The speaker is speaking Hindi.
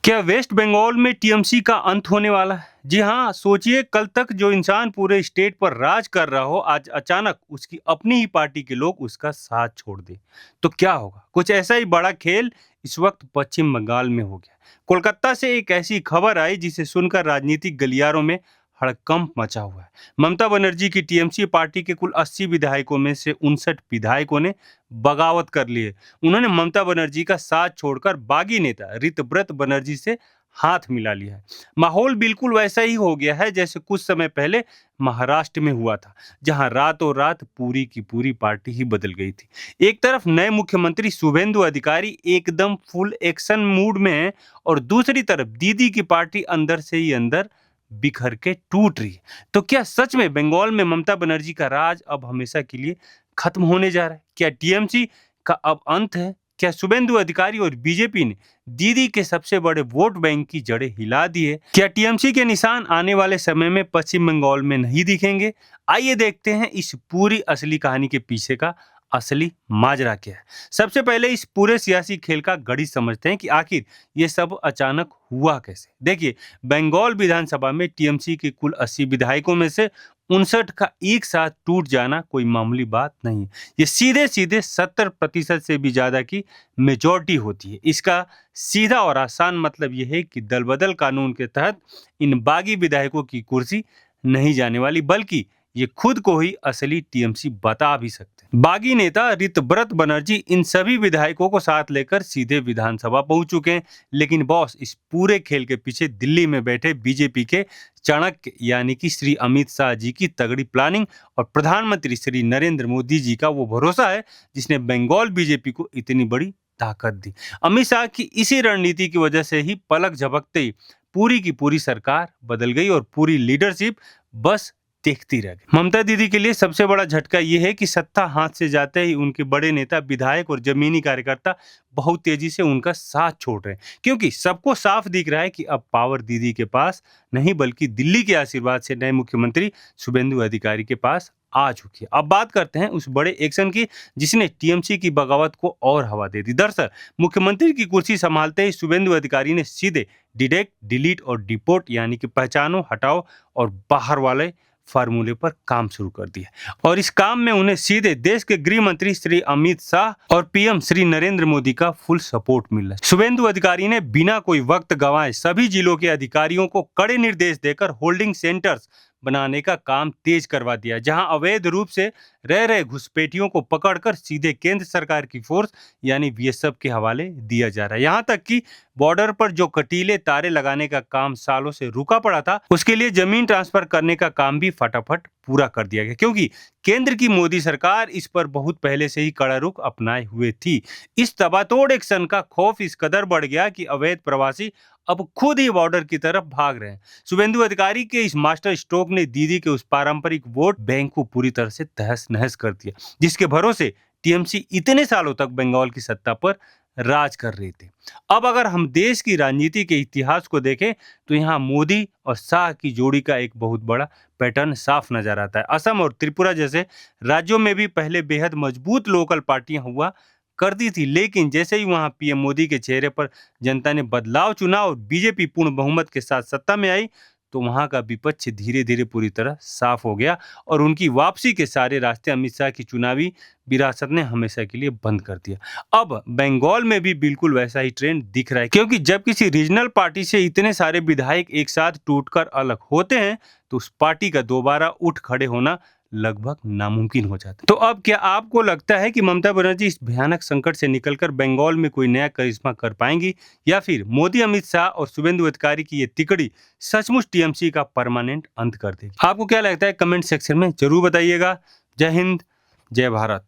क्या वेस्ट बंगाल में टीएमसी का अंत होने वाला है? जी हाँ, सोचिए कल तक जो इंसान पूरे स्टेट पर राज कर रहा हो, आज अचानक उसकी अपनी ही पार्टी के लोग उसका साथ छोड़ दें। तो क्या होगा? कुछ ऐसा ही बड़ा खेल इस वक्त पश्चिम बंगाल में हो गया। कोलकाता से एक ऐसी खबर आई जिसे सुनकर राजनीतिक गलियारों में हड़कंप मचा हुआ है। ममता बनर्जी की टीएमसी पार्टी के कुल 80 विधायकों में से 59 विधायकों ने बगावत कर ली है। उन्होंने ममता बनर्जी का साथ छोड़कर बागी नेता ऋतव्रत बनर्जी से हाथ मिला लिया है। माहौल बिल्कुल वैसा ही हो गया है जैसे कुछ समय पहले महाराष्ट्र में हुआ था, जहां रातों रात पूरी की पूरी पार्टी ही बदल गई थी। एक तरफ नए मुख्यमंत्री शुभेंदु अधिकारी एकदम फुल एक्शन मूड में हैं और दूसरी तरफ दीदी की पार्टी अंदर से ही अंदर बिखर के टूट रही है। तो क्या सच में बंगाल में ममता बनर्जी का राज अब हमेशा के लिए खत्म होने जा रहा है? क्या टीएमसी का अब अंत है? क्या शुभेंदु अधिकारी और बीजेपी ने दीदी के सबसे बड़े वोट बैंक की जड़ें हिला दी है? क्या टीएमसी के निशान आने वाले समय में पश्चिम बंगाल में नहीं दिखेंगे? आइए देखते हैं इस पूरी असली कहानी के पीछे का असली माजरा क्या है। सबसे पहले इस पूरे सियासी खेल का गणित समझते हैं कि आखिर ये सब अचानक हुआ कैसे। देखिए, बंगाल विधानसभा में टीएमसी के कुल 80 विधायकों में से 59 का एक साथ टूट जाना कोई मामूली बात नहीं है। ये सीधे सीधे 70% से भी ज्यादा की मेजॉरिटी होती है। इसका सीधा और आसान मतलब यह है कि दल बदल कानून के तहत इन बागी विधायकों की कुर्सी नहीं जाने वाली, बल्कि ये खुद को ही असली टीएमसी बता भी सकते हैं। बागी नेता ऋतव्रत बनर्जी इन सभी विधायकों को साथ लेकर सीधे विधानसभा पहुंच चुके हैं। लेकिन बॉस, इस पूरे खेल के पीछे दिल्ली में बैठे बीजेपी के चाणक्य यानी कि श्री अमित शाह जी की तगड़ी प्लानिंग और प्रधानमंत्री श्री नरेंद्र मोदी जी का वो भरोसा है जिसने बंगाल बीजेपी को इतनी बड़ी ताकत दी। अमित शाह की इसी रणनीति की वजह से ही पलक झपकते ही पूरी की पूरी सरकार बदल गई और पूरी लीडरशिप बस देखती रह गई। ममता दीदी के लिए सबसे बड़ा झटका यह है कि सत्ता हाथ से जाते ही उनके बड़े नेता, विधायक और जमीनी कार्यकर्ता बहुत तेजी से उनका साथ छोड़ रहे हैं, क्योंकि सबको साफ दिख रहा है कि अब पावर दीदी के पास नहीं बल्कि दिल्ली के आशीर्वाद से नए मुख्यमंत्री शुभेंदु अधिकारी के पास आ चुकी है। अब बात करते हैं उस बड़े एक्शन की जिसने टीएमसी की बगावत को और हवा दे दी। दरअसल मुख्यमंत्री की कुर्सी संभालते ही शुभेंदु अधिकारी ने सीधे डिटेक्ट, डिलीट और डिपोर्ट यानी कि पहचानो, हटाओ और बाहर वाले फार्मूले पर काम शुरू कर दिया और इस काम में उन्हें सीधे देश के गृह मंत्री श्री अमित शाह और पीएम श्री नरेंद्र मोदी का फुल सपोर्ट मिल रहा है। शुभेंदु अधिकारी ने बिना कोई वक्त गंवाए सभी जिलों के अधिकारियों को कड़े निर्देश देकर होल्डिंग सेंटर्स बनाने का काम तेज करवा दिया, जहां अवैध रूप से रह रहे घुसपैठियों को पकड़कर सीधे केंद्र सरकार की फोर्स यानी बीएसएफ के हवाले दिया जा रहा है। यहां तक कि बॉर्डर पर जो कटीले तारे लगाने का काम सालों से रुका पड़ा था, उसके लिए जमीन ट्रांसफर करने का काम भी फटाफट पूरा कर दिया गया, क्योंकि केंद्र की मोदी सरकार इस पर बहुत पहले से ही कड़ा रुख अपनाए हुए थी। इस तबातोड़ एक्शन का खौफ इस कदर बढ़ गया कि अवैध प्रवासी अब खुद ही बॉर्डर की तरफ भाग रहे हैं। शुभेंदु अधिकारी के इस मास्टर स्ट्रोक ने दीदी के उस पारंपरिक वोट बैंक को पूरी तरह से तहस नहस कर दिया, जिसके भरोसे टीएमसी इतने सालों तक बंगाल की सत्ता पर राज कर रहे थे। अब अगर हम देश की राजनीति के इतिहास को देखें तो यहाँ मोदी और शाह की जोड़ी का एक बहुत बड़ा पैटर्न साफ नजर आता है। असम और त्रिपुरा जैसे राज्यों में भी पहले बेहद मजबूत लोकल पार्टियां हुआ करती थी, लेकिन जैसे ही वहां पीएम मोदी के चेहरे पर जनता ने बदलाव चुना और बीजेपी पूर्ण बहुमत के साथ सत्ता में आई, तो वहां का विपक्ष धीरे धीरे पूरी तरह साफ हो गया और उनकी वापसी के सारे रास्ते अमित शाह की चुनावी विरासत ने हमेशा के लिए बंद कर दिया। अब बंगाल में भी बिल्कुल वैसा ही ट्रेंड दिख रहा है, क्योंकि जब किसी रीजनल पार्टी से इतने सारे विधायक एक साथ टूटकर अलग होते हैं तो उस पार्टी का दोबारा उठ खड़े होना लगभग नामुमकिन हो जाता है। तो अब क्या आपको लगता है कि ममता बनर्जी इस भयानक संकट से निकलकर बंगाल में कोई नया करिश्मा कर पाएंगी, या फिर मोदी, अमित शाह और शुभेंदु अधिकारी की ये तिकड़ी सचमुच टीएमसी का परमानेंट अंत कर देगी? आपको क्या लगता है कमेंट सेक्शन में जरूर बताइएगा। जय हिंद, जय भारत।